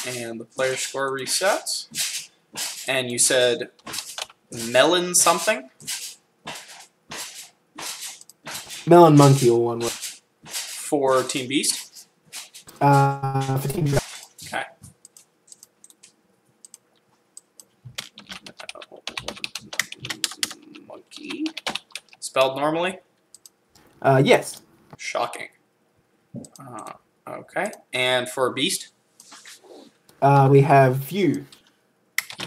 And the player score resets. And you said Melon something? Melon Monkey, all one word. For Team Beast? For Team Beast. Okay. Monkey. Spelled normally? Yes. Shocking. Okay. And for Beast? We have View.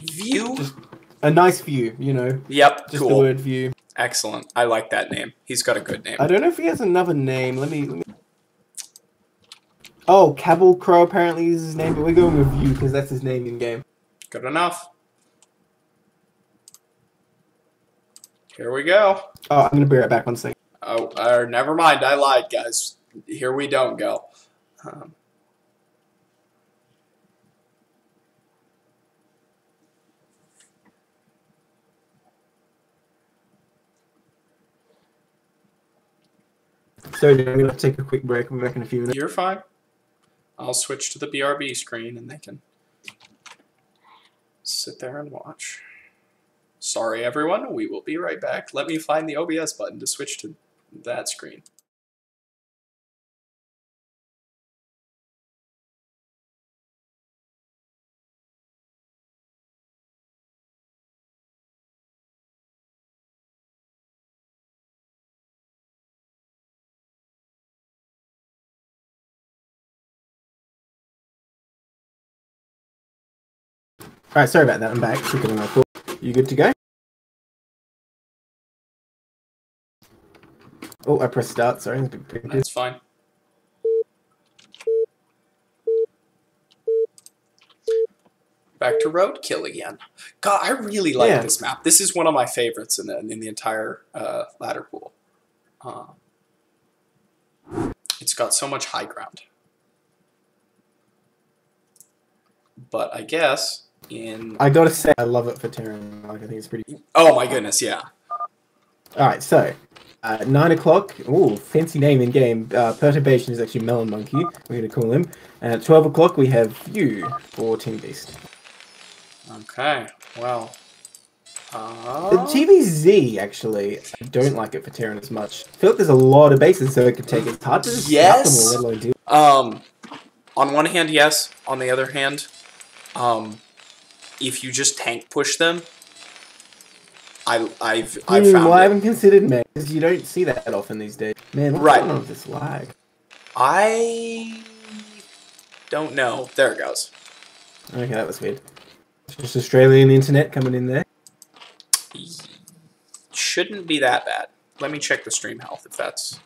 View? Just a nice view, you know. Yep, Just cool. the word View. Excellent. I like that name. He's got a good name. I don't know if he has another name. Let me... Oh, Cabal Crow apparently is his name, but we're going with View because that's his name in game. Good enough. Here we go. Oh, I'm gonna be right back 1 second. Oh, never mind. I lied, guys. Here we don't go. Sorry, I'm gonna take a quick break. We'll be back in a few minutes. You're fine. I'll switch to the BRB screen and they can sit there and watch. Sorry, everyone. We will be right back. Let me find the OBS button to switch to that screen. Alright, sorry about that. I'm back. You good to go? Oh, I pressed start. Sorry. That's fine. Back to Roadkill again. God, I really like this map. This is one of my favorites in the entire ladder pool. It's got so much high ground. But I guess in... I gotta say, I love it for Terran. Like, I think it's pretty... Oh my goodness, yeah. Alright, so... 9 o'clock, ooh, fancy name in game. Perturbation is actually Melon Monkey, we're going to call him. And at 12 o'clock we have View for Team Beast. Okay, well. The TVZ, actually, I don't like it for Terran as much. I feel like there's a lot of bases so it could take it. It's hard to scout them all, let alone do. On one hand, yes. On the other hand, if you just tank push them, I've found well, I haven't considered mech, because you don't see that often these days. Man, what's going on with this lag? I don't know. There it goes. Okay, that was weird. Just Australian internet coming in there. Shouldn't be that bad. Let me check the stream health if that's...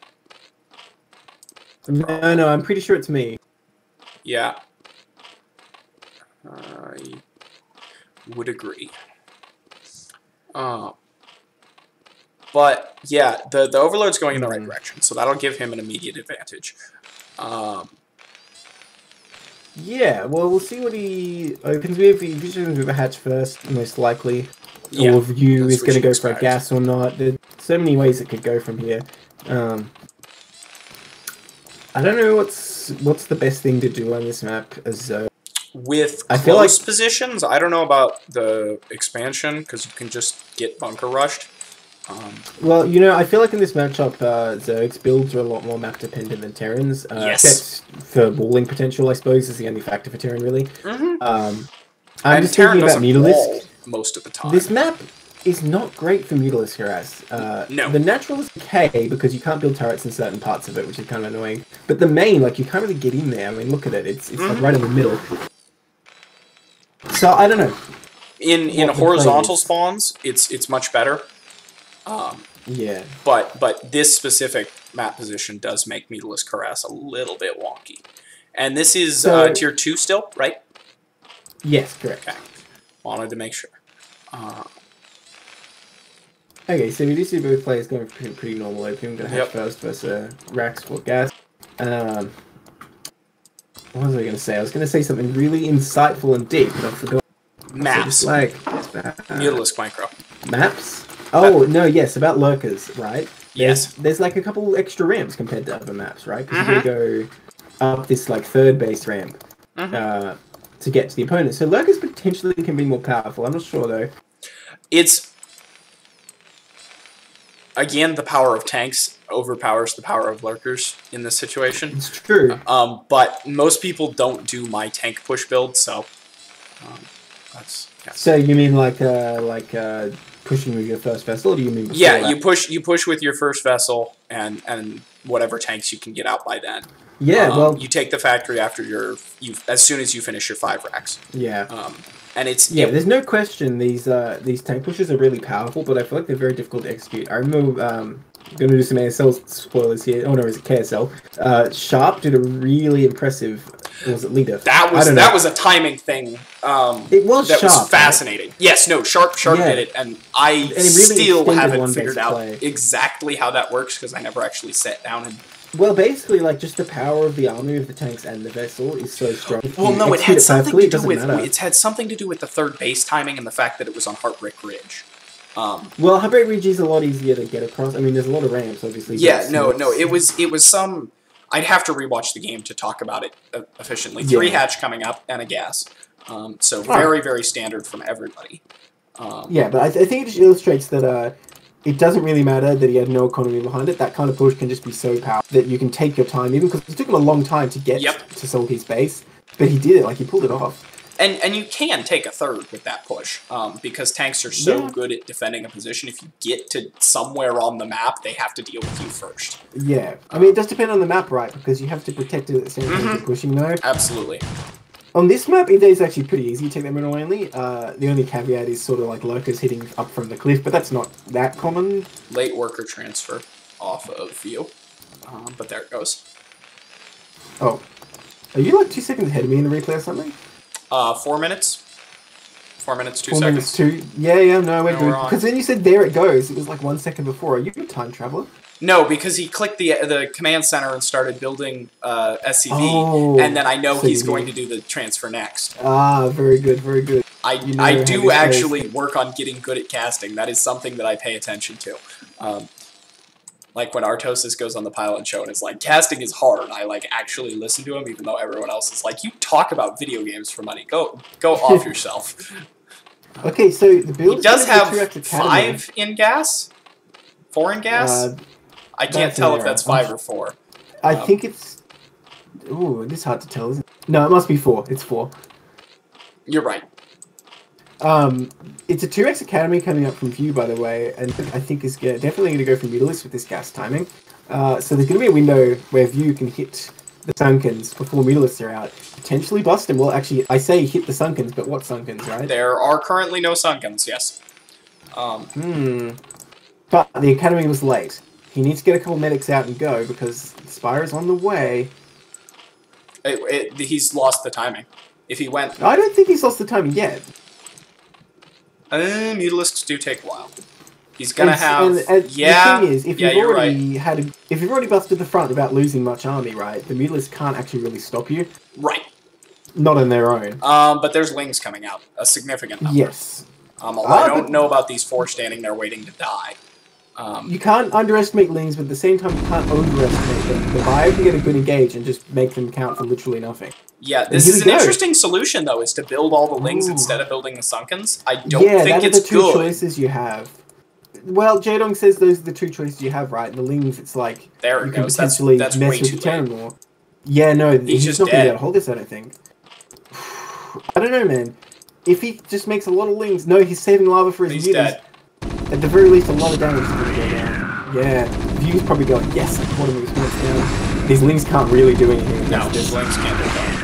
No, I'm pretty sure it's me. Yeah. I would agree. But yeah, the Overlord's going in the right direction, so that'll give him an immediate advantage. Yeah, well, we'll see what he opens with. He opens with a hatch first, most likely. Yeah, or View is going to go for a gas or not. There's so many ways it could go from here. I don't know what's the best thing to do on this map as with close positions. I don't know about the expansion because you can just get bunker rushed. Well, you know, I feel like in this matchup, Zerg's builds are a lot more map dependent than Terran's. Yes. Except for walling potential, I suppose, is the only factor for Terran, really. Mm-hmm. I'm just thinking about Mutalisk. Most of the time. This map is not great for Mutalisk harass. No. The natural is okay because you can't build turrets in certain parts of it, which is kind of annoying. But the main, like, you can't really get in there. I mean, look at it. It's like right in the middle. So I don't know. In horizontal spawns, it's much better. Yeah. But this specific map position does make Mutalisk harass a little bit wonky. And this is tier 2 still, right? Yes, correct. Okay. Wanted to make sure. Okay, so we do see both players going for pretty normal opening. I'm going to hatch first versus Rax for gas. What was I going to say? I was going to say something really insightful and deep, but I forgot. Maps. Mutalisk micro. Maps? Oh, no, yes, about lurkers, right? Yes. There's like a couple extra ramps compared to other maps, right? Because you got to go up this like third base ramp. to get to the opponent. So lurkers potentially can be more powerful. I'm not sure though. It's again the power of tanks overpowers the power of lurkers in this situation. It's true. But most people don't do my tank push build, so that's. Yeah. So you mean like pushing with your first vessel, or do you mean? Yeah, that? you push with your first vessel and whatever tanks you can get out by then. Yeah, well, you take the factory after as soon as you finish your 5 racks. Yeah. And it's there's no question these tank pushes are really powerful, but I feel like they're very difficult to execute. I remember I'm going to do some ASL spoilers here. Oh no, is it KSL? Sharp did a really impressive. Was it leader? That was a timing thing. It was that Sharp, was fascinating. Right? Yes, no, Sharp did it, and I really still haven't figured out exactly how that works because I never actually sat down and. Well, basically, like just the power of the army of the tanks and the vessel is so strong. Well, no, it had something to do with it's had something to do with the third base timing and the fact that it was on Heartbreak Ridge. Well, Heartbreak Ridge is a lot easier to get across. I mean, there's a lot of ramps, obviously. Yeah, no, it was some. I'd have to rewatch the game to talk about it efficiently. 3 hatch coming up and a gas, so very very standard from everybody. Yeah, but I think it just illustrates that. It doesn't really matter that he had no economy behind it. That kind of push can just be so powerful that you can take your time, even because it took him a long time to get to Sulky's base. But he did it, like he pulled it off. And you can take a third with that push, because tanks are so good at defending a position. If you get to somewhere on the map, they have to deal with you first. Yeah, I mean, it does depend on the map, right? Because you have to protect it at the same time you're pushing, though. Absolutely. On this map, it is actually pretty easy to take them in only. The only caveat is sort of like lurkers hitting up from the cliff, but that's not that common. Late worker transfer off of view, but there it goes. Oh. Are you like 2 seconds ahead of me in the replay or something? 4 minutes. 4 minutes, 2 seconds. 4 minutes, 2. Yeah, no, we're good. Because then you said there it goes. It was like 1 second before. Are you a time traveler? No, because he clicked the command center and started building SCV, and then I know he's going to do the transfer next. Ah, very good, very good. I do actually work on getting good at casting. That is something that I pay attention to. Like when Artosis goes on the pilot show and it's like, casting is hard. I like actually listen to him, even though everyone else is like, you talk about video games for money. Go off yourself. Okay, so the build. He does have 5 in gas, 4 in gas. I can't tell if that's 5 or 4. I think it's. Ooh, it's hard to tell, isn't it? No, it must be 4. It's 4. You're right. It's a 2x Academy coming up from View, by the way, and I think is definitely going to go for Mutalisk with this gas timing. So there's going to be a window where View can hit the Sunkens before Mutalisks are out. Potentially bust him. Well, actually, I say hit the Sunkens, but what Sunkens, right? There are currently no Sunkens, yes. But the Academy was late. He needs to get a couple medics out and go, because Spire's on the way. He's lost the timing. If he went... I don't think he's lost the timing yet. Mutalisks do take a while. He's gonna have... yeah, the thing is, if you've already busted the front without losing much army, right, the Mutalisks can't actually really stop you. Right. Not on their own. But there's Lings coming out. A significant number. Yes. Although I don't know about these 4 standing there waiting to die. You can't underestimate Lings, but at the same time you can't overestimate them. The buyer can get a good engage and just make them count for literally nothing. Yeah, this is an interesting solution, though, is to build all the Lings instead of building the Sunkens. I don't think it's good. Yeah, the 2 choices you have. Well, Jaedong says those are the 2 choices you have, right? The Lings, it's like... There it goes. That's mess way with too the town more. Yeah, no, he's not going to be able to hold this, I don't think. I don't know, man. If he just makes a lot of Lings... No, he's saving lava for his He's dead. At the very least, a lot of damage is going to go down. Yeah, View's probably going, yes, one of these points down. These Lings can't really do anything. No, these Lings can't do that.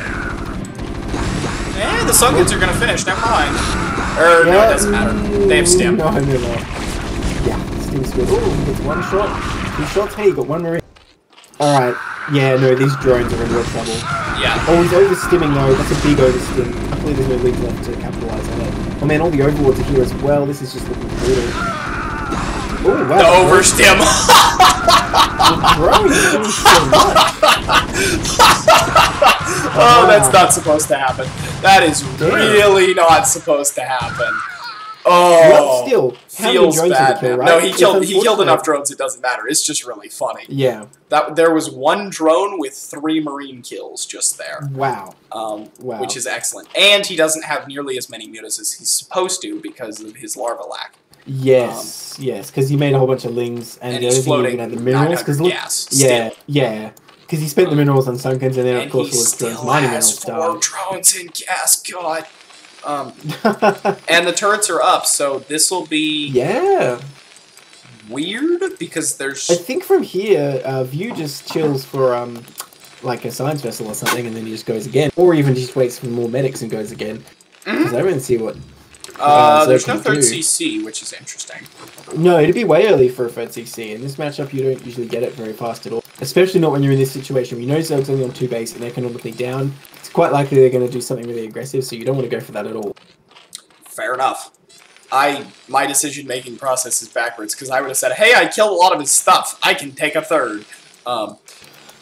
The Sunkens are going to finish, never mind. No, it doesn't matter. They have stim. No. Yeah, stim's good. Ooh, he gets 1 shot. 2 shots. Hey, you got 1 marine. Alright. Yeah, no, these drones are in real trouble. Yeah. Oh, he's over-stimming though. That's a big over-stim. Hopefully there's no leads left to capitalize on it. Oh man, all the overlords are here as well. This is just looking brutal. Oh, wow. The over-stim. The drone is doing so much. Oh, that's not supposed to happen. That is really not supposed to happen. Oh, still, how many feels drones did bad, he kill, man. right? No, he killed Unfortunate. enough drones. It doesn't matter. It's just really funny. Yeah. There was one drone with 3 Marine kills just there. Wow. Which is excellent. And he doesn't have nearly as many mutas as he's supposed to because of his larva lack. Yes, yes, because he made a whole bunch of lings, and the other thing he had the minerals. Because gas. Yeah, yeah. Because he spent the minerals on Sunkens, and then of course all his drones mining minerals died. 4 drones in gas, God. And the turrets are up, so this will be weird because there's. I think from here, View just chills for like a science vessel or something, and then he just goes again, or even just waits for more medics and goes again. Because I don't see what. There's no third CC, which is interesting. No, it'd be way early for a third CC. In this matchup, you don't usually get it very fast at all. Especially not when you're in this situation. We know Zerg's only on 2 base and they're economically down. It's quite likely they're going to do something really aggressive, so you don't want to go for that at all. Fair enough. My decision-making process is backwards, because I would have said, hey, I killed a lot of his stuff. I can take a third.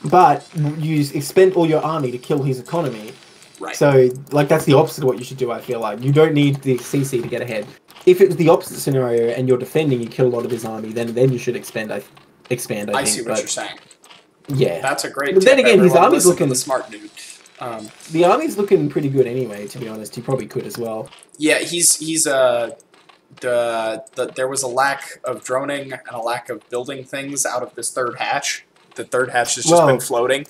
But you expend all your army to kill his economy. Right. So, like, that's the opposite of what you should do, I feel like. You don't need the CC to get ahead. If it was the opposite scenario and you're defending, you kill a lot of his army, then you should expand, I think. I see what you're saying. Yeah. That's a great But then tip, again, his everyone. army's Listen to looking... the smart dude. The army's looking pretty good anyway, to be honest. He probably could as well. Yeah, there was a lack of droning and a lack of building things out of this third hatch. The third hatch has just been floating.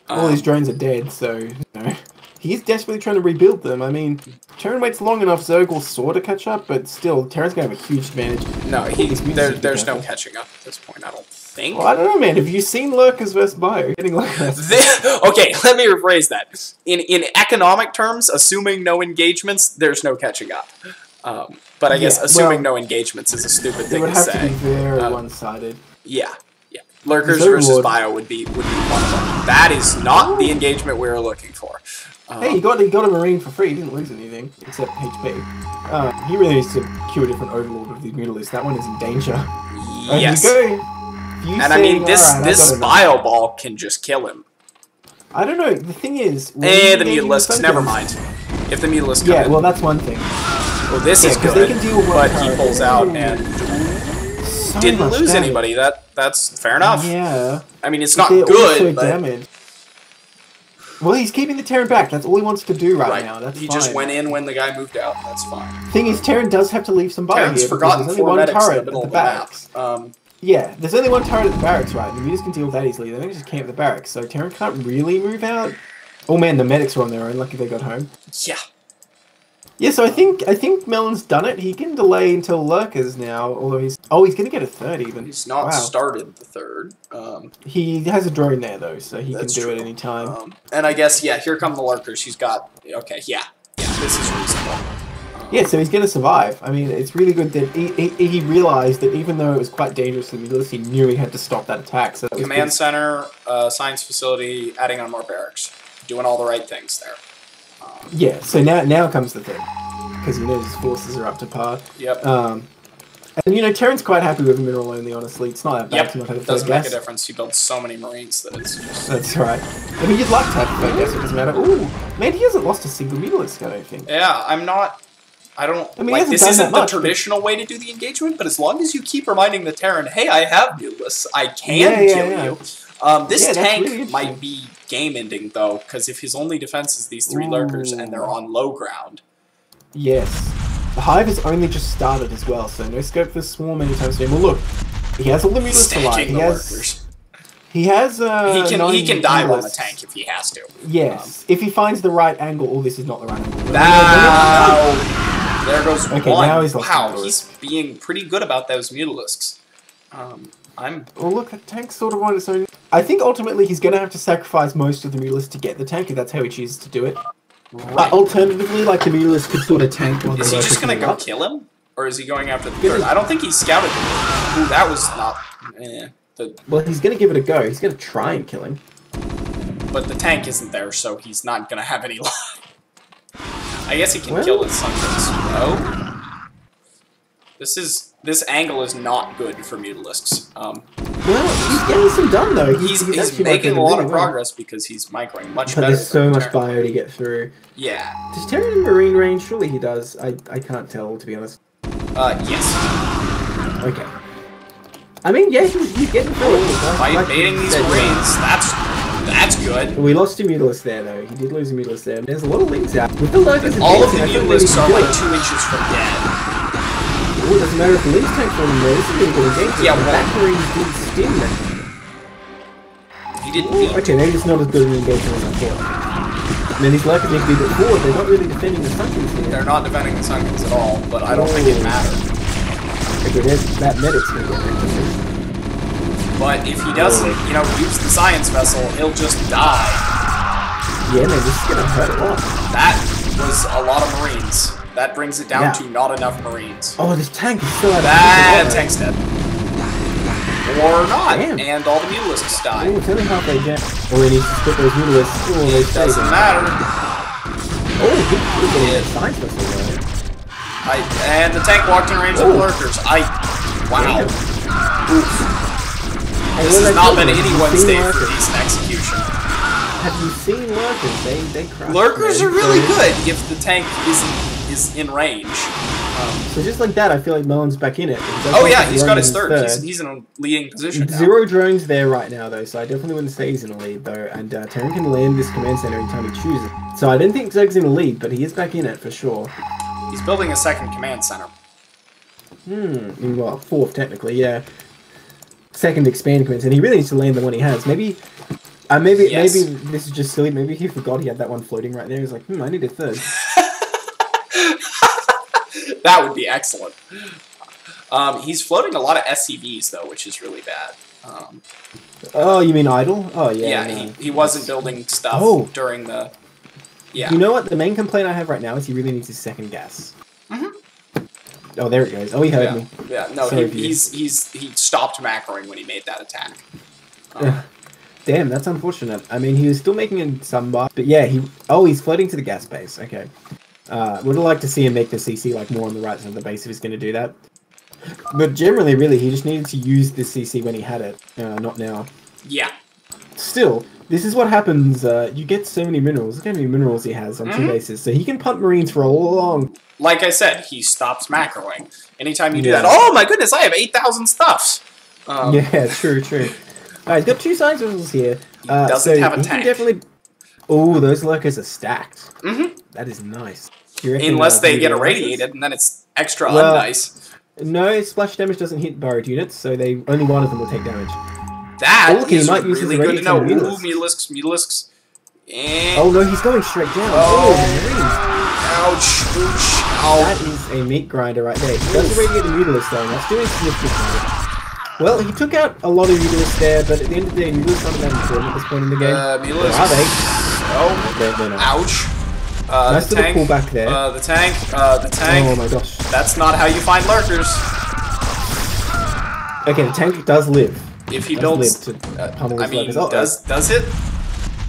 All his drones are dead, so, you know. He's desperately trying to rebuild them. I mean, Terran waits long enough, Zerg will sort of catch up, but still, Terran's going to have a huge advantage. No, there's no catching up at this point, I don't think. Well, I don't know, man. Have you seen Lurkers vs. Bio? Getting Lurkers. Okay, let me rephrase that. In economic terms, assuming no engagements, there's no catching up. But I guess assuming no engagements is a stupid thing to say. It would have to be very one-sided. Yeah. Lurkers versus Bio would be one of them. That is not the engagement we were looking for. Hey, he got a Marine for free. He didn't lose anything, except HP. He really needs to cue a different Overlord with the Mutalisk. That one is in danger. Yes. And I mean, this Bio Ball can just kill him. I don't know. The thing is... the Mutalisks, never mind. If the Mutalisks come in. Well, that's one thing. Well, this is good, but he pulls out and... didn't lose anybody. That's fair enough. Yeah. I mean, it's not good, but... damaged. Well, he's keeping the Terran back. That's all he wants to do right now. That's he fine. just went in when the guy moved out. That's fine. Thing is, Terran does have to leave some bio Terran's here. forgotten there's 4 only one medics turret in the middle at of the barracks. map. Yeah, there's only one turret at the barracks, right? The mutas can deal with that easily. They don't just camp the barracks, so Terran can't really move out. Oh man, the medics are on their own. Lucky they got home. Yeah. Yeah, so I think Melon's done it. He can delay until Lurkers now, although he's going to get a third even. He's not started the third. He has a drone there though, so he can do it any time. And I guess here come the Lurkers. He's got this is reasonable. Yeah, so he's going to survive. I mean, it's really good that he realized that even though it was quite dangerous to the Mutalisk, he knew he had to stop that attack. So Command center, science facility, adding on more barracks, doing all the right things there. Yeah, so now comes the thing, because he knows his forces are up to par. Yep. And you know, Terran's quite happy with mineral only. Honestly, it's not that bad to not have a doesn't make a difference. He builds so many Marines that it's just... That's right. I mean, you'd like to have a gas. It doesn't matter. Ooh, man, he hasn't lost a single Mutalisk, I don't think. Yeah, I mean, like, this isn't the traditional way to do the engagement, but as long as you keep reminding the Terran, hey, I have Mutalisks, I can kill you. This tank really might be game-ending, though, because if his only defense is these 3 Lurkers and they're on low ground... Yes. The Hive has only just started as well, so no scope for Swarm anytime soon. Well, look, he has all the Mutalisks alive. He can dive on the tank if he has to. Yes. If he finds the right angle... Oh, this is not the right angle. There goes one. Now he's lost he's being pretty good about those Mutalisks. Well, look, the tank's sort of on its own. I think ultimately he's going to have to sacrifice most of the Mutalisks to get the tank, if that's how he chooses to do it. Right. Alternatively, like, the Mutalisks could sort of tank... Is he just going to go kill him? Or is he going after the third? I don't think he scouted him. Ooh, that was not... Well, he's going to give it a go. He's going to try and kill him. But the tank isn't there, so he's not going to have any luck. I guess he can kill his Sunkens. No? This angle is not good for Mutalisks. Well, he's getting some done though. He's making a lot of progress because he's microing much better. But there's so much bio to get through. Yeah. Does Terran in Marine range? Surely he does. I can't tell, to be honest. Yes. Okay. I mean, yeah, he's getting through it. By invading these Marines, that's good. We lost a Mutalisk there, though. He did lose a Mutalisk there. There's a lot of links out. With the Lurkers, all of the Mutalisks are like 2 inches from dead. Oh, it doesn't matter if the Links tank from there. This is really good engagement. Yeah, that Marine did stim them. He didn't. Okay, maybe it's not as good an engagement as I thought. And then these Lurkers need to be a bit forward. They're not really defending the Sunkins here. They're not defending the Sunkins at all, but I don't think it matters. Okay, that medic's gonna get interesting. But if he doesn't, you know, use the science vessel, he'll just die. Yeah, man, this is gonna hurt a lot. That was a lot of Marines. That brings it down to not enough Marines. Oh, this tank is still out of that tank's dead. Or not, Damn. and all the Mutalisks die. Oh, it's only halfway down. Oh, he needs to split those Mutalisks. Oh, it doesn't matter. Oh, he's getting a science vessel there. And the tank walked in range of the Lurkers. Wow. Oof. This has not been anyone's day for decent execution. Have you seen Lurkers? They crush. Lurkers are really good if the tank is in range. So just like that, I feel like Melon's back in it. Oh yeah, he's got his third. He's in a leading position now. 0 drones there right now, though, so I definitely wouldn't say he's in a lead, though. And Terran can land this command center anytime he chooses. So I don't think Zerg's in a lead, but he is back in it for sure. He's building a second command center. Well, 4th technically, yeah. Second expand command center. He really needs to land the one he has. Maybe this is just silly. Maybe he forgot he had that one floating right there. He's like, I need a 3rd. That would be excellent. He's floating a lot of SCVs, though, which is really bad. Oh, you mean idle? Oh, yeah. Yeah, he wasn't building stuff during the... Yeah. You know what? The main complaint I have right now is he really needs his second gas. Oh, there it goes. Oh, he heard me. Yeah, no, he stopped macroing when he made that attack. Damn, that's unfortunate. I mean, he was still making some buff, but yeah, he's floating to the gas base. Okay. Would have liked to see him make the CC like more on the right side of the base if he's going to do that. But generally, really, he just needed to use the CC when he had it, not now. Yeah. Still, this is what happens. You get so many minerals. Look how many minerals he has on 2 bases. So he can punt Marines for a long... Like I said, he stops macroing. Anytime you do that, oh my goodness, I have 8,000 stuffs! Yeah, true. Alright, he's got 2 science vessels here. He doesn't have a tank. Definitely... Oh, those Lurkers are stacked. That is nice. Unless they get irradiated, and then it's extra unnice. No, splash damage doesn't hit burrowed units, so only one of them will take damage. That is really good to know. Ooh, Mutalisks. And... Oh no, he's going straight down. Ouch. That is a meat grinder right there. He does irradiate the Mutalisk though, and that's doing significant damage. Well, he took out a lot of Mutalisks there, but at the end of the day, Mutalisks aren't that important at this point in the game. Mutalisks. Are they? Oh, they're not. Ouch. Nice the little pullback there. The tank. Oh my gosh. That's not how you find Lurkers. Okay, the tank does live. If he builds... does it?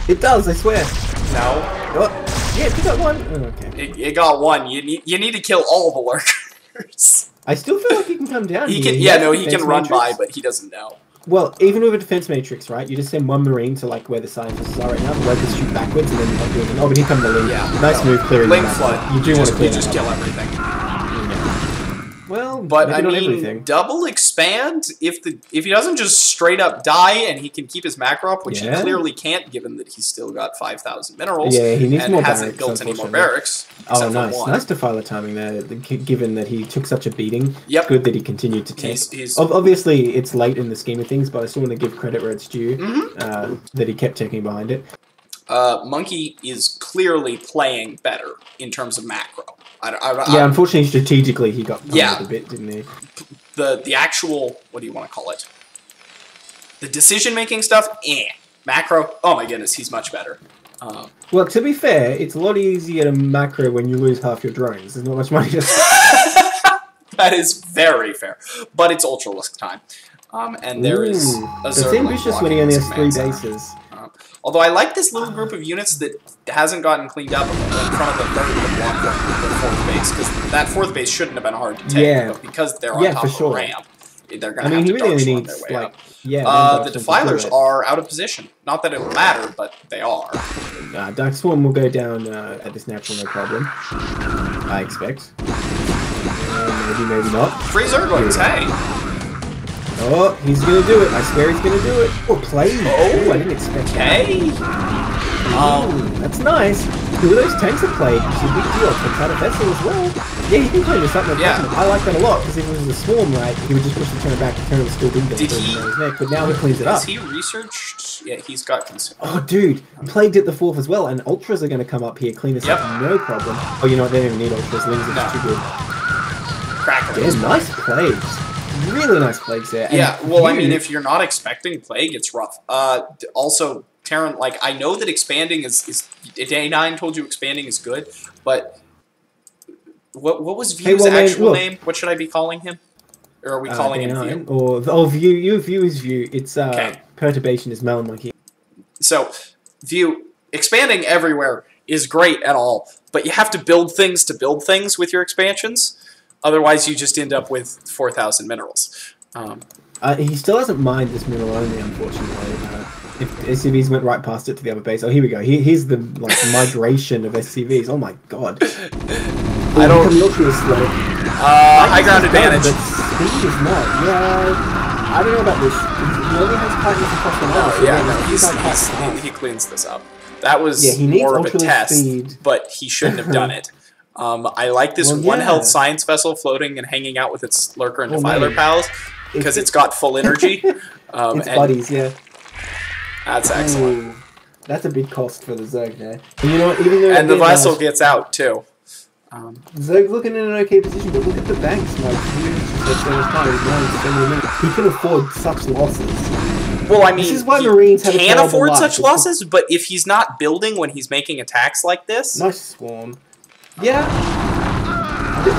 It does, I swear. No. Oh, yeah, it got one. Oh, okay. It got one. You need to kill all the Lurkers. I still feel like he can come down. He can run by, but he doesn't know. Well, even with a defense matrix, right? You just send 1 Marine to like where the scientists are right now. The Lurkers shoot backwards, and then you don't do anything. Oh, but here comes the link. Yeah. Nice move, clearing. Link flood. You do want to clear just kill everything. Well, but I mean, double expand if he doesn't just straight up die and he can keep his macro up, which he clearly can't, given that he's still got 5,000 minerals. Yeah, he needs and more hasn't built any more barracks. Oh, nice, nice defiler timing there. Given that he took such a beating, yep. Good that he continued to take. Obviously, it's late in the scheme of things, but I still want to give credit where it's due. That he kept taking behind it. Monkey is clearly playing better in terms of macro. Yeah, unfortunately, strategically, he got a bit, didn't he? The actual, what do you want to call it? The decision-making stuff, Macro, oh my goodness, he's much better. Well, to be fair, it's a lot easier to macro when you lose half your drones. There's not much money to That is very fair. But it's Ultralisk time. And there is a It's ambitious when he only has 3 bases. Although I like this little group of units that hasn't gotten cleaned up in front of the 3rd and the 4th base, because that 4th base shouldn't have been hard to take, but because they're on top of a ramp, they're going to have to dark storm their way up. The Defilers are out of position. Not that it will matter, but they are. Dark Swarm will go down at this natural no problem, I expect. Maybe not. Free Zerglings, hey! Oh, he's gonna do it. I swear he's gonna do it. Oh, play. Oh, I didn't expect that. That's nice. Two of those tanks are played, which is a big deal. Takes out a vessel as well. Yeah, he can clean this up. I like that a lot, because if it was a swarm, right, he would just push the turn back, the turn would still be there. His neck, but now he cleans it up. Has he researched? Yeah, he's got consumed. Oh, dude. Plagued at the 4th as well, and Ultras are going to come up here, clean this up, no problem. Oh, you know what, they don't even need Ultras. Lings are too good. Yeah, nice plagues. Really nice plagues there. Yeah, well, I mean, if you're not expecting plague, it's rough. Also, Terran, like, I know that expanding is Day 9 told you expanding is good, but what was View's actual name? What should I be calling him? Or are we calling him View? Or View is View. It's Perturbation is Melon Monkey. So, View, expanding everywhere is great and all, but you have to build things with your expansions. Otherwise, you just end up with 4,000 minerals. He still doesn't mind this mineral only, unfortunately. If SCVs went right past it to the other base. Oh, here we go. Here's the migration of SCVs. Oh my god. I don't. High ground advantage. But speed is not. Yeah. I don't know about this. He only has tightness across the map. He cleans this up. That was more of a test, but he shouldn't have done it. I like this one health science vessel floating and hanging out with its lurker and defiler pals because it's got full energy. It's buddies, yeah. That's excellent. Ooh, that's a big cost for the Zerg there. And you know what? Even though the vessel gets out too. Zerg's looking in an okay position, but look at the banks, like he can afford such losses. Well, I mean, this is why Marines can afford such losses, but if he's not building when he's making attacks like this, nice swarm. Yeah.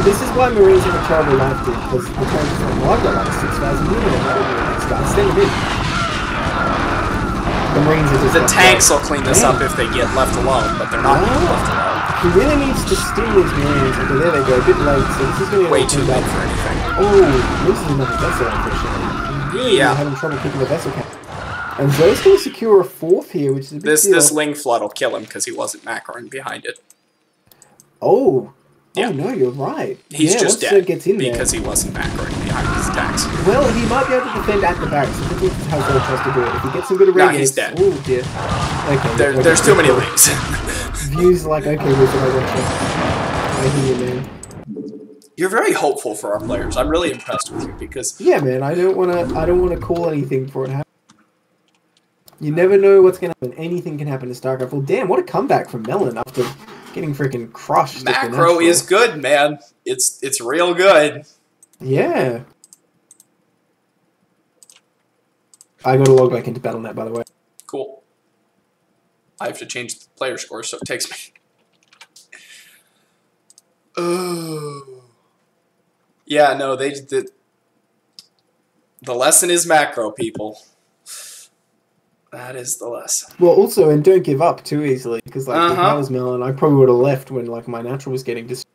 This is why Marines have a terrible life, dude, because the tanks are like, well, I've got like 6,000 units, send them in. The Marines are just the tanks will clean this up if they get left alone, but they're not being left alone. He really needs to steal his Marines. Okay, there they go, a bit late, so this is going to be way too late for anything. Oh, this is another vessel, unfortunately. Yeah. Having trouble keeping the vessel count. And Zoe's going to secure a 4th here, which is a big deal. This Ling flood will kill him because he wasn't macroing behind it. Oh. Yeah. Oh, no, you're right. He's just dead gets in because he wasn't macroing behind his attacks. Well, he might be able to defend at the barracks. If he how Zoe tries to do it. If he gets some good array, he's dead. Oh, dear. Okay, there's too many Lings. Views like, okay, where's the right I hear you, man. You're very hopeful for our players. I'm really impressed with you because... Yeah, man, I don't wanna call anything for it to happen. You never know what's gonna happen. Anything can happen to StarCraft. Well, damn, what a comeback from Melon after getting freaking crushed. Macro is good, man. It's real good. Yeah. I got to log back into BattleNet, by the way. Cool. I have to change the player score, so it takes me. Oh. Yeah, no, the lesson is macro, people. That is the lesson. Well, also, and don't give up too easily, because like if I was Melon, I probably would have left when like my natural was getting destroyed.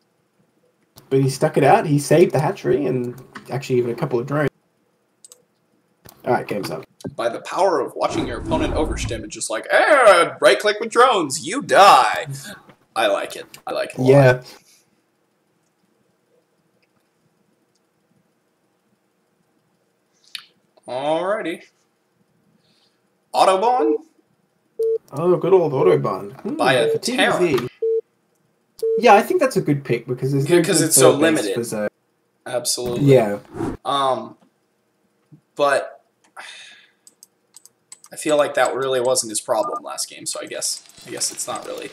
But he stuck it out. He saved the hatchery and actually even a couple of drones. All right, game's up. By the power of watching your opponent overstim and just like, right click with drones, you die. I like it. I like it a lot. Yeah. Alrighty. Autobahn? Oh, good old Autobahn. By a Terran. Yeah, I think that's a good pick because there's because it's so limited. Absolutely. Yeah. But I feel like that really wasn't his problem last game, so I guess it's not really.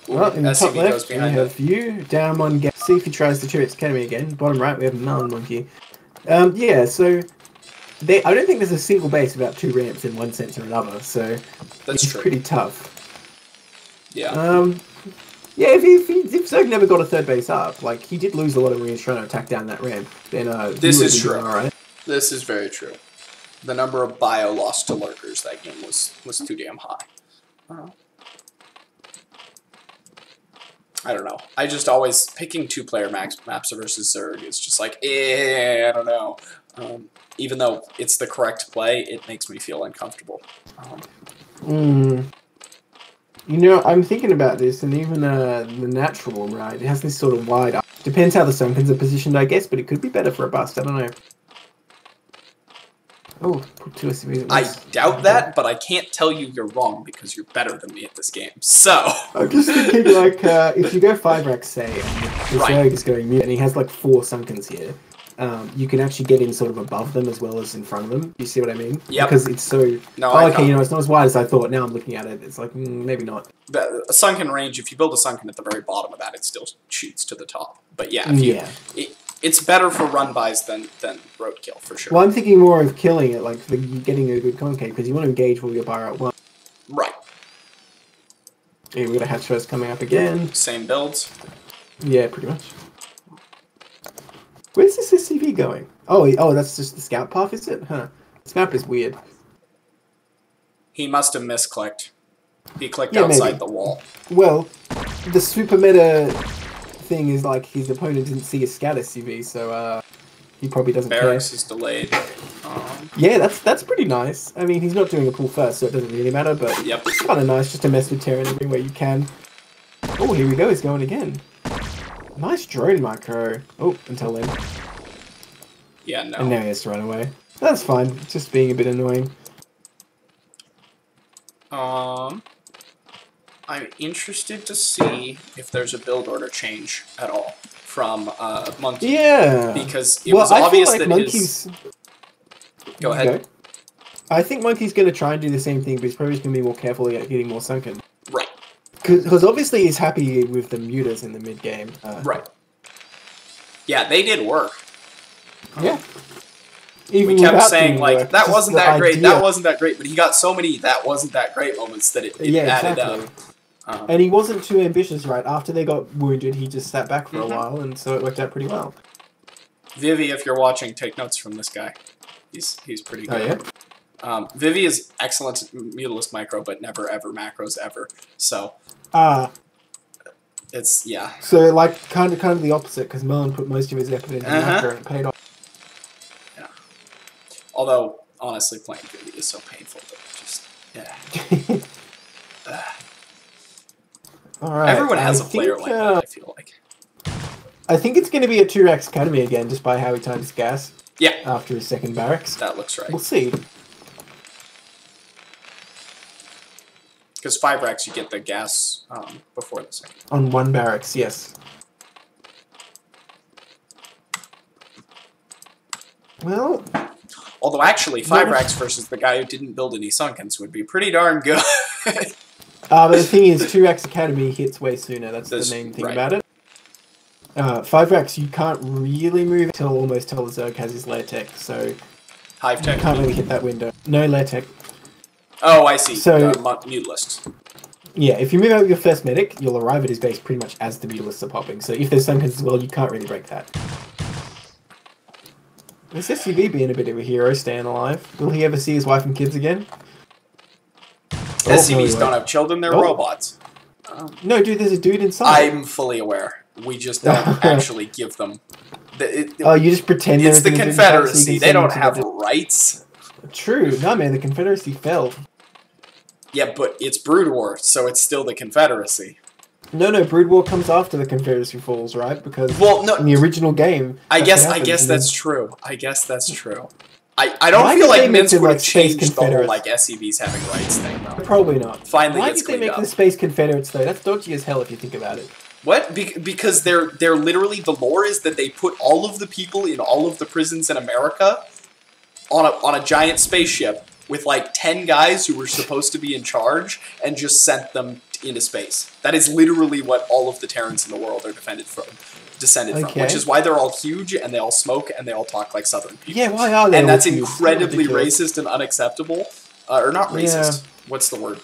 Well, in the top left, we have View, down one, see if he tries to chew its Academy again. Bottom right, we have Melon Monkey. Yeah, so I don't think there's a single base without two ramps in one sense or another, so it's pretty tough. Yeah. Yeah, if Zerg never got a third base up, like he did lose a lot of Marines trying to attack down that ramp, then this is true. All right. This is very true. The number of bio lost to lurkers that game was too damn high. I don't know. I just always picking two-player maps versus Zerg is just like, I don't know. Even though it's the correct play, it makes me feel uncomfortable. You know, I'm thinking about this, and even the natural, right? It has this sort of wide Depends how the Sunkens are positioned, I guess, but it could be better for a bust. I don't know. Oh, put 2 SCVs. I doubt that, but I can't tell you you're wrong because you're better than me at this game. So I'm just thinking, like, if you go 5 racks, say, and the Zerg is going mute, and he has like 4 Sunkens here, you can actually get in sort of above them as well as in front of them. You see what I mean? Yeah. Because it's so. No, oh, okay, you know, it's not as wide as I thought. Now I'm looking at it, it's like maybe not. A sunken range. If you build a sunken at the very bottom of that, it still shoots to the top. But yeah, it's better for run-bys than roadkill, for sure. Well, I'm thinking more of killing it, like getting a good concave, because you want to engage all your bar at once. Right. Yeah, we've got a hatch first coming up again. Same builds. Yeah, pretty much. Where's this SCV going? Oh, that's just the scout path, is it? Huh. This map is weird. He must have misclicked. He clicked outside the wall. Well, the super meta thing is like his opponent didn't see a scout SCV, so he probably doesn't care. Barracks is delayed. Yeah, that's pretty nice. I mean, he's not doing a pull first, so it doesn't really matter, but it's kind of nice just to mess with Terran everywhere you can. Oh, here we go, he's going again. Nice drone micro. Oh, until then. Yeah, no. And now he has to run away. That's fine, it's just being a bit annoying. I'm interested to see if there's a build order change at all from Monkey. Yeah. Because it was obvious like that Monkey's... Go ahead. I think Monkey's going to try and do the same thing, but he's probably going to be more careful at getting more sunken. Right. Because obviously he's happy with the mutas in the mid game. Right. Yeah, they did work. Yeah. Even we kept saying like that just wasn't that great, that wasn't that great, but he got so many that wasn't that great moments that it added up. And he wasn't too ambitious, right? After they got wounded, he just sat back for a while, and so it worked out pretty well. Vivi, if you're watching, take notes from this guy. He's pretty good. Oh, yeah? Vivi is excellent at Mutalist Micro, but never ever macros ever. So it's So like kind of the opposite, because Melon put most of his effort into macro and it paid off. Yeah. Although honestly, playing Vivi is so painful that just All right. Everyone has a player like that, I feel like. I think it's going to be a 2-Rax Academy again, just by how he times gas. Yeah. After his second barracks. That looks right. We'll see. Because 5 racks, you get the gas before the second. On 1 barracks, yes. Well... Although actually, 5 racks versus the guy who didn't build any Sunkens would be pretty darn good. But the thing is, 2-Rax Academy hits way sooner. That's the main thing about it. 5 racks, you can't really move until almost till the Zerg has his lair tech, so Hive tech. You can't really hit that window. No lair tech. Oh, I see. So Mutalist. Yeah, if you move out with your first medic, you'll arrive at his base pretty much as the Mutalists are popping. So if there's Sunkens as well, you can't really break that. This SCV being a bit of a hero, staying alive. Will he ever see his wife and kids again? SCVs don't have children, they're robots. No, dude, there's a dude inside. I'm fully aware. We just don't actually give them... you just pretend it's the Confederacy. They don't have rights. True. No, man, the Confederacy fell. Yeah, but it's Brood War, so it's still the Confederacy. No, Brood War comes after the Confederacy falls, right? Because no, in the original game... I guess that's true. I guess that's true. I don't feel like Minsk would have changed the whole like SCVs having rights thing, though. Probably not. Finally Why gets did they make up. the Space Confederates, though? That's dodgy as hell if you think about it. What? Because they're literally, the lore is that they put all of the people in all of the prisons in America on a giant spaceship with like 10 guys who were supposed to be in charge and just sent them into space. That is literally what all of the Terrans in the world are descended from, which is why they're all huge and they all smoke and they all talk like Southern people. Yeah, why are they? And that's incredibly racist and unacceptable. Or not racist. Yeah. What's the word?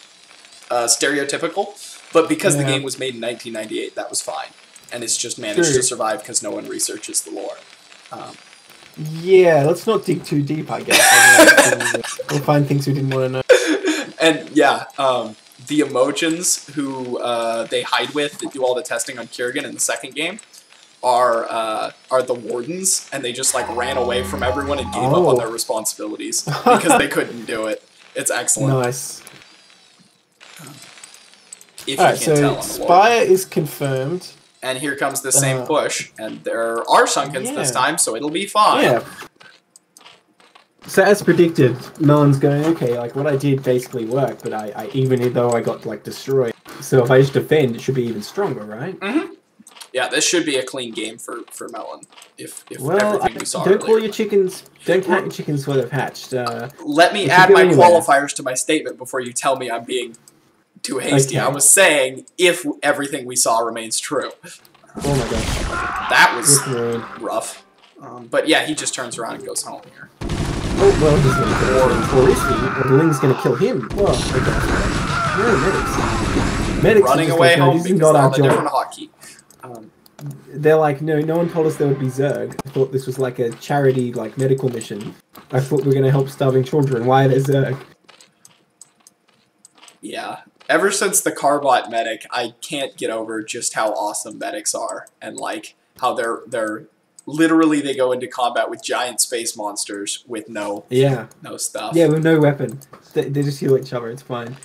Stereotypical. But because the game was made in 1998, that was fine. And it's just managed to survive because no one researches the lore. Yeah, let's not dig too deep, I guess. We'll find things we didn't want to know. And yeah, the Emojins who they hide with that do all the testing on Kurgan in the second game are the Wardens, and they just like ran away from everyone and gave up on their responsibilities because they couldn't do it. It's excellent. Nice. If you can't tell, Spire is confirmed. And here comes the same push, and there are Sunkens this time, so it'll be fine. Yeah. So as predicted, Melon's going, okay, like what I did basically worked, but I even though I got like destroyed, so if I just defend, it should be even stronger, right? Mm-hmm. Yeah, this should be a clean game for Melon. If everything we saw don't earlier. Call your chickens. Don't count your chickens before they've hatched. Let me add my qualifiers to my statement before you tell me I'm being too hasty. Okay. I was saying if everything we saw remains true. Oh my gosh, that was rough. But yeah, he just turns around and goes home here. Oh well, he's going to kill him. Or is he? Or the Ling's going to kill him? Well, okay. No, medics. Running away home because they're on a different hotkey. They're like, no one told us there would be Zerg. I thought this was like a charity, like, medical mission. I thought we were going to help starving children. Why are there Zerg? Yeah. Ever since the Carbot medic, I can't get over just how awesome medics are. And, like, how they're literally they go into combat with giant space monsters with no stuff. Yeah, with no weapon. They just heal each other. It's fine.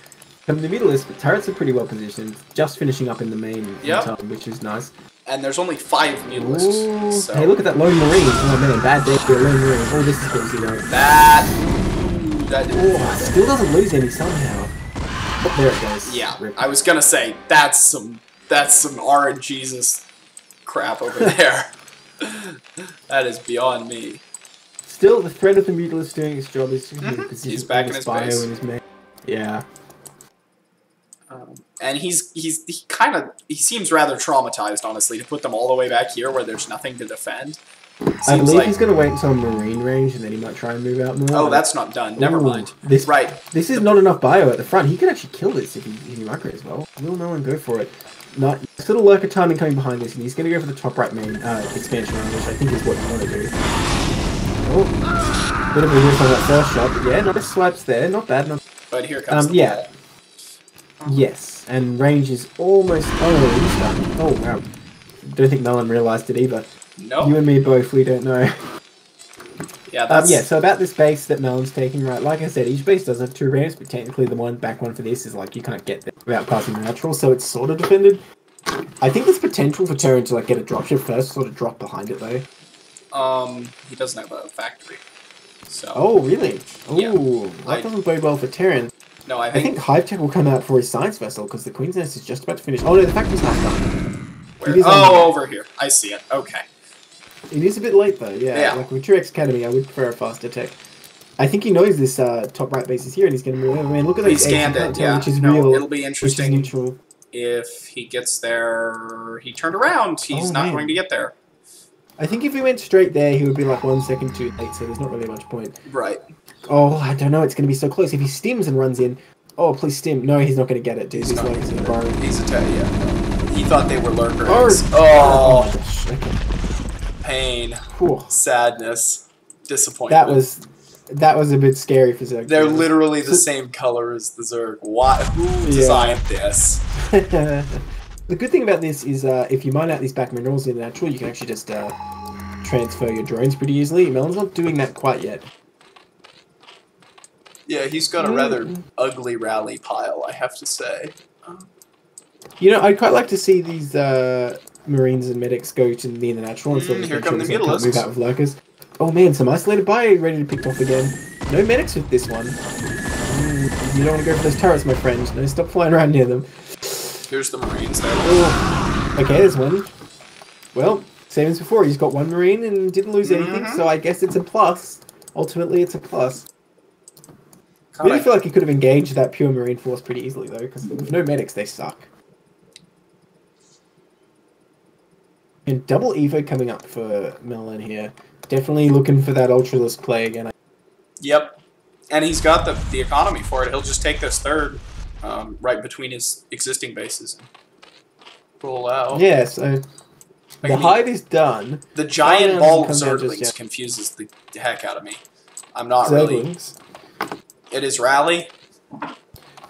From the middle is, the turrets are pretty well positioned. Just finishing up in the main time, which is nice. And there's only 5 mutalisks. So. Hey, look at that lone marine. Oh man, bad day for a lone marine. Oh, this is crazy though. Still doesn't lose any somehow. Oh, there it goes. Yeah, Rip. I was gonna say that's some RNGesus crap over there. That is beyond me. Still, the threat of the mutalist doing its job is he's back in his base. Yeah. And he seems rather traumatized, honestly, to put them all the way back here where there's nothing to defend. I believe he's going to wait until marine range and then he might try and move out more. Oh, that's not done. Never mind. This is not enough bio at the front. He could actually kill this if he micro as well. Will Melon go for it? Not sort of lurker timing coming behind this, and he's going to go for the top right main expansion round, which I think is what you want to do. Oh, bit of a whiff on that first shot. Yeah, nice swipes there. Not bad. But here comes the ball. Yes, and range is almost... Oh, he's done. Oh, wow. Don't think Melon realised it either. No. You and me both, we don't know. Yeah, that's... so about this base that Melon's taking, right, like I said, each base does have 2 ramps, but technically the back one for this is like, you can't get there without passing the natural, so it's sort of defended. I think there's potential for Terran to like get a dropship first, sort of drop behind it though. He doesn't have a factory. So... Oh, really? Ooh, that doesn't bode well for Terran. No, I think Hive Tech will come out for his science vessel because the Queen's Nest is just about to finish. Oh no, the factory's not done. Where? Oh, over here. I see it. Okay. It is a bit late though, yeah. Like with Truex Academy, I would prefer a faster tech. I think he knows this top right base is here and he's going to move over. Man, look at those scanned it, which is real. It'll be interesting if he gets there. He turned around. He's not going to get there. I think if he went straight there, he would be like 1 second too late, so there's not really much point. Right. Oh, I don't know. It's going to be so close. If he stims and runs in... Oh, please stim. No, he's not going to get it, dude. He's lurkers in the bar. He's a He thought they were lurkers. Oh my gosh. Okay. Pain. Whew. Sadness. Disappointment. That was a bit scary for Zerg. They're literally the same color as the Zerg. Who designed this? The good thing about this is if you mine out these back minerals in the natural, you can actually just transfer your drones pretty easily. Melon's not doing that quite yet. Yeah, he's got a rather ugly rally pile, I have to say. You know, I'd quite like to see these Marines and medics go to the natural and sort of here come the mutalisks. Move out with lurkers. Oh man, some isolated bio ready to pick off again. No medics with this one. You don't want to go for those turrets, my friend. No, stop flying around near them. Here's the Marines there. Oh. Okay, there's one. Well, same as before. He's got 1 Marine and didn't lose anything, so I guess it's a plus. Ultimately, it's a plus. I really feel like he could have engaged that pure Marine force pretty easily, though, because with no medics, they suck. And double Evo coming up for Melon here. Definitely looking for that Ultralisk play again. Yep. And he's got the economy for it. He'll just take this third right between his existing bases and pull out. Yeah, so the Hive is done. The giant ball of Zerglings confuses the heck out of me. I'm not really... It is rally?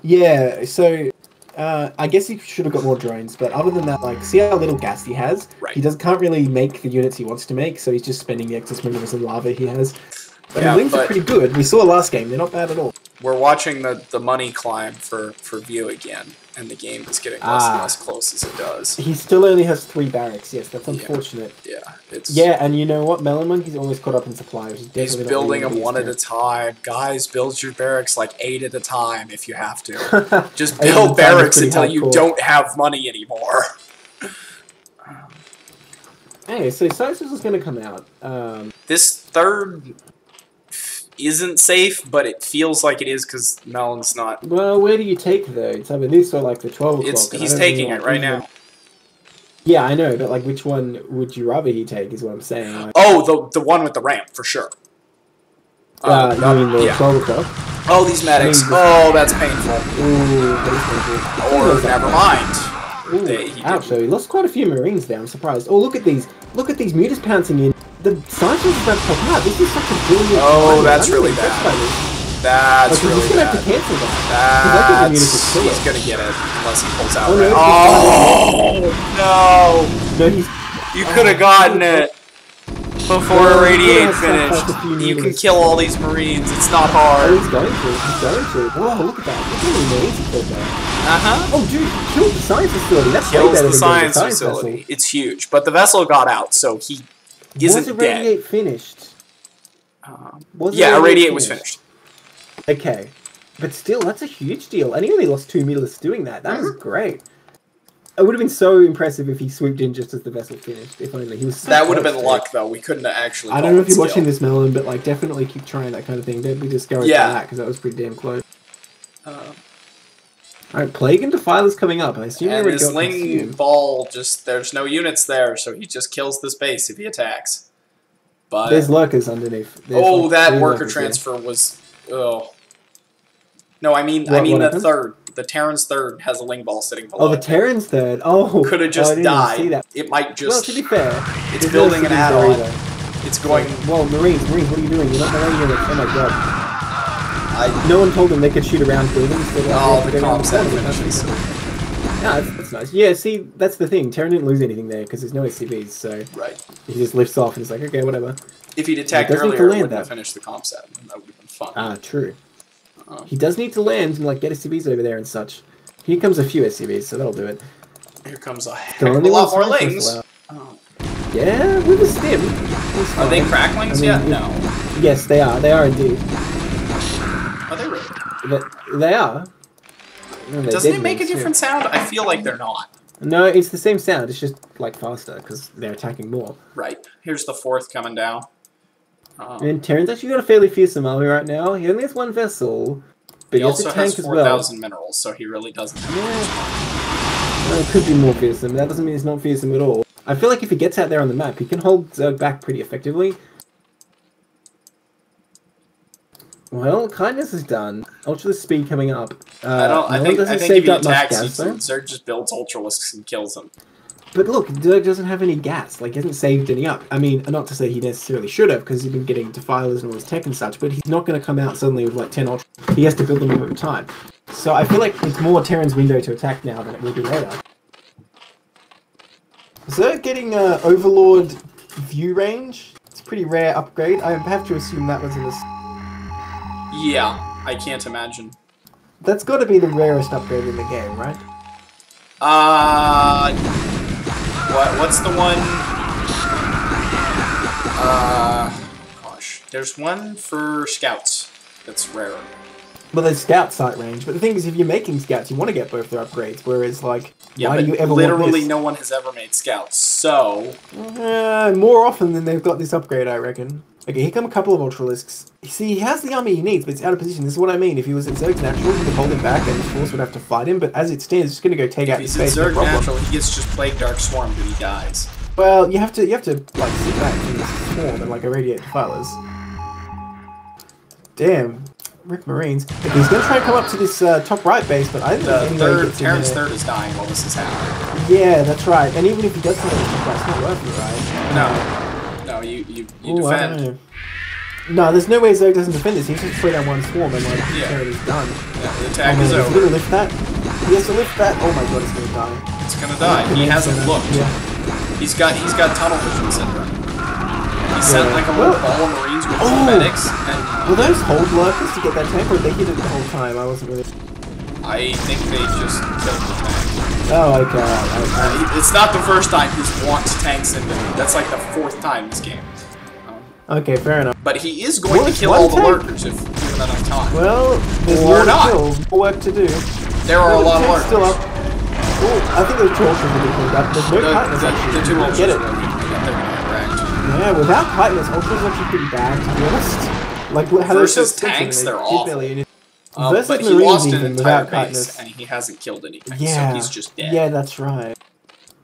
Yeah, so I guess he should have got more drones, but other than that, like, see how little gas he has? Right. He can't really make the units he wants to make, so he's just spending the excess minerals and lava he has. But the wings are pretty good. We saw last game, they're not bad at all. We're watching the money climb for View again. And the game is getting less and less close as it does. He still only has 3 barracks, yes, that's unfortunate. Yeah, and you know what? Melon Monkey's almost caught up in supply. He's building them one at a time. Guys, build your barracks like 8 at a time if you have to. Just build barracks until you don't have money anymore. Hey, so Census is going to come out. This third isn't safe, but it feels like it is because Melon's not. Well, where do you take though? It's either this or like the 12 o'clock. He's taking it right now. Yeah, I know, but like, which one would you rather he take? Is what I'm saying. Like, oh, the one with the ramp for sure. You mean the 12 o'clock? Oh, these medics. Oh, that's painful. Ooh, that is painful. Or never mind. Ooh, ouch! So he lost quite a few Marines there. I'm surprised. Oh, look at these! Look at these mutas pouncing in. The science is about to pop out. This is such a brilliant. Oh, that's really bad. That's really he's gonna bad. have to cancel that. He's gonna get it unless he pulls out. Oh, no! No, you could have gotten it before Irradiate finished. You can kill all these Marines. It's not hard. Oh, he's going to. He's going to. Whoa, look at that. Look how many Marines he killed there. Oh, dude, he killed the science facility. That's kills the science facility. It's huge, but the vessel got out, so he isn't dead. Was Irradiate finished? Yeah, Irradiate was finished. Okay, but still, that's a huge deal. And he only lost 2 mutalisks doing that. That was great. It would have been so impressive if he swooped in just as the vessel finished. If only he was. So that would have been luck, though. We couldn't have actually. I don't know if you're watching this, Melon, but like, definitely keep trying that kind of thing. Don't be discouraged by that because that was pretty damn close. Alright, Plague and Defiler's coming up. I assume and his Ling Ball there's no units there, so he just kills this base if he attacks. But there's lurkers underneath. That worker transfer was. Oh. No, I mean the third. The Terran's third has a Ling Ball sitting below. Oh, the Terran's third. Oh, could have just died. It might just. Well, to be fair, it's building an add-on. It's going. Well, Marines, what are you doing? You're not Marine units. Oh my god. No one told them they could shoot around buildings. So the comp set finishes. Yeah, that's nice. Yeah, see, that's the thing. Terran didn't lose anything there because there's no SCVs, so he just lifts off and it's like, okay, whatever. If he'd attacked earlier, it wouldn't have finished the comp set. That would have been fun. Ah, true. He does need to land and like get SCVs over there and such. Here comes a few SCVs, so that'll do it. Here comes a heck of a lot more Lings. Yeah, with a stim. Are they cracklings yet? No. Yes, they are. They are indeed. Are they really? They are. No, doesn't it make a different sound? I feel like they're not. No, it's the same sound. It's just like faster because they're attacking more. Right. Here's the 4th coming down. And Terran's actually got a fairly fearsome army right now. He only has 1 vessel, but he also has a tank has 4,000 minerals, so he really doesn't have much. Well, it could be more fearsome. That doesn't mean he's not fearsome at all. I feel like if he gets out there on the map, he can hold Zerg back pretty effectively. Well, kindness is done. Ultralisk speed coming up. I think if he attacks, Zerg just builds Ultralisks and kills them. But look, Zerg doesn't have any gas. Like, he hasn't saved any up. I mean, not to say he necessarily should have, because he's been getting Defilers and all his tech and such, but he's not going to come out suddenly with like 10 Ultra. He has to build them over time. So I feel like it's more Terran's window to attack now than it will be later. Zerg getting Overlord view range. It's a pretty rare upgrade. I have to assume that was in this. Yeah, I can't imagine. That's got to be the rarest upgrade in the game, right? What's the one? Gosh, there's one for scouts that's rare. Well, there's scout sight range, but the thing is, if you're making scouts, you want to get both their upgrades. Whereas, like, why do you ever literally want this? No one has ever made scouts, so more often than they've got this upgrade, I reckon. Okay, here come a couple of Ultralisks. See, he has the army he needs, but it's out of position. This is what I mean. If he was at Zerg's natural, he could hold him back, and his force would have to fight him. But as it stands, it's just going to go take out the space. If he's at Zerg natural, he gets just Plague Dark Swarmed and he dies. Well, you have to like sit back and just swarm and like irradiate Defilers. Damn. Rip Marines. Okay, he's going to try and come up to this top right base, but I think Terran's third is dying while this is happening. Yeah, that's right. And even if he does come up to the top right, it's not worth it, right? No, you defend. No, there's no way Zerg doesn't defend this. He just throw down one swarm and like Terran's done. Yeah, the attack is over. He's going to lift that. He has to lift that. Oh my god, it's going to die. It's going to die. He hasn't looked. Yeah. He's got tunnel vision syndrome. He sent like a little ball of Marines with medics. And were those hold lurkers to get that tank, or they hit it the whole time? I wasn't really. I think they just killed the tank. Oh, okay. It's not the first time he's walked tanks into. That's like the 4th time this game. Okay, fair enough. But he is going to kill all the lurkers if given enough time. Well, there's or not. More work to do. There are a lot of lurkers. Still up. Oh, I think those 2 ultras are cleaned up. There's no tightness actually. The 2 ultras get it. they're going to get wrecked. Yeah, without tightness, ultras are actually pretty bad, to be honest. Like, how versus tanks, they're awful. But he lost an entire base, and he hasn't killed anything, so he's just dead. Yeah, that's right.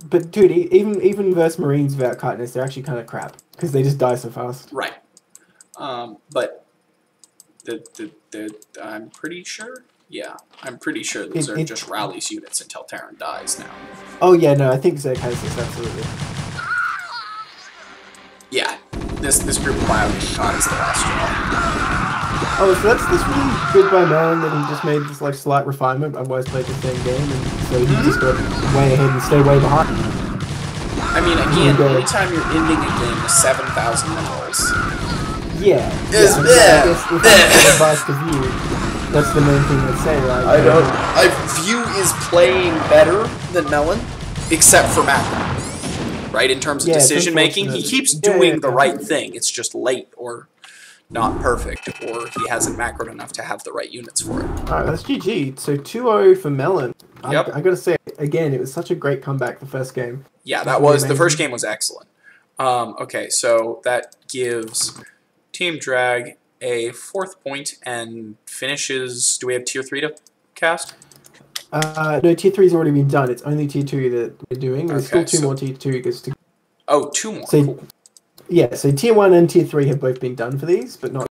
But dude, even versus Marines without tightness, they're actually kind of crap because they just die so fast. Right. But I'm pretty sure. Yeah, I'm pretty sure those are just rallies units until Terran dies now. Oh yeah, no, I think Zek has this absolutely. Yeah, this group of Bionicon is the last straw. Oh, so that's really good by Melon that he just made this like slight refinement. I've always played the same game, and so he just got way ahead and stayed way behind. I mean, again, anytime you're ending a game with 7,000 minerals. Yeah. I guess if I'm advice to View, that's the main thing I'd say, right? View is playing better than Melon, except for macro. Right, in terms of decision making, he keeps doing the right thing. It's just late or not perfect, or he hasn't macroed enough to have the right units for it. Alright, that's GG. So 2-0 for Melon. Yep. I gotta say, again, it was such a great comeback the first game. Yeah, that was the first game was excellent. Okay, so that gives Team Drag a 4th point and finishes. Do we have tier 3 to cast? No, tier 3's already been done. It's only tier 2 that we're doing. There's still 2 more tier 2 goes to. Oh, 2 more. So, cool. Yeah, so tier 1 and tier 3 have both been done for these, but not